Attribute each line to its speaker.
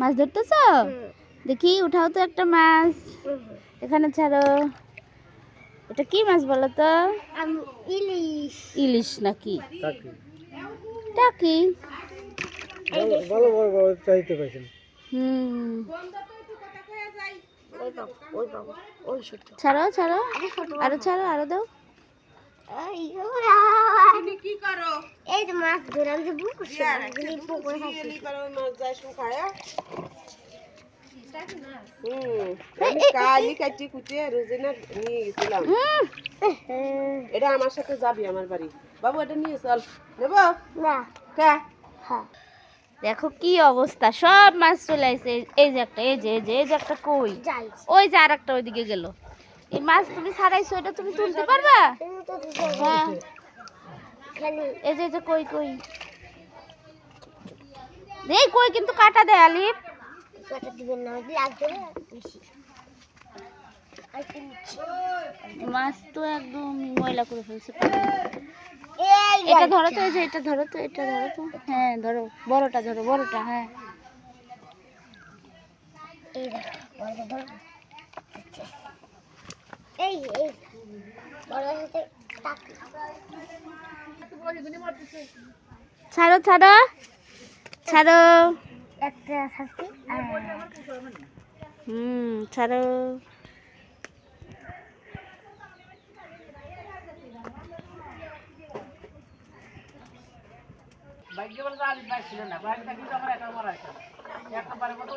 Speaker 1: মাছ ধরতেছো? দেখি উঠাও তো একটা মাছ এখানে ছাড়ো। এটা কি মাছ বলো তো?
Speaker 2: ইলিশ।
Speaker 1: ইলিশ নাকি টাকি?
Speaker 3: ভালো বড় বড় চাইতে পাইছেন।
Speaker 1: ছাড়ো ছাড়ো আরো ছাড়ো আরো দাও।
Speaker 2: কি করো? এই যে মাছ ধরে আমি যে পুকুরে
Speaker 4: কালি কাটি কুটে রোজিনা নিয়ে গেছিলাম। এটা আমার সাথে যাবি আমার বাড়ি। বাবু এটা নিয়ে চল। নেব
Speaker 2: না।
Speaker 4: কা
Speaker 1: দেখো কি অবস্থা, সব মাছ চলে আসছে। এই যে একটা, এই যে এই যে এই যে একটা কই,
Speaker 2: যাই
Speaker 1: ওই যে আর একটা ওইদিকে গেল। এই মাছ তুমি ছাড়াইছো, এটা তুমি তুলতে পারবা? হ্যাঁ এই যে এই যে কই কই এই কই কিন্তু কাটা দেয় আলিফ।
Speaker 2: কাটা দিবেন না, লাগবে বেশি।
Speaker 1: মাছ তো একদম ময়লা করে ফেলছে।
Speaker 2: এই
Speaker 1: এটা ধরো তো, এই যে এটা ধরো তো, এটা ধরো তো। হ্যাঁ ধরো, বড়টা ধরো, বড়টা। হ্যাঁ
Speaker 2: এই বড়টা ধর। এই এই বড়টার সাথে টাকি।
Speaker 1: ছাড়ো ছাড়ো ছাড়ো।
Speaker 2: একটা ছাড়ছি।
Speaker 1: ছাড়ো।
Speaker 3: বাইক দিয়ে বলে আলি বাইক ছিল না, বাইক থাকি তো আমার একটা মারা একটা বারে মতো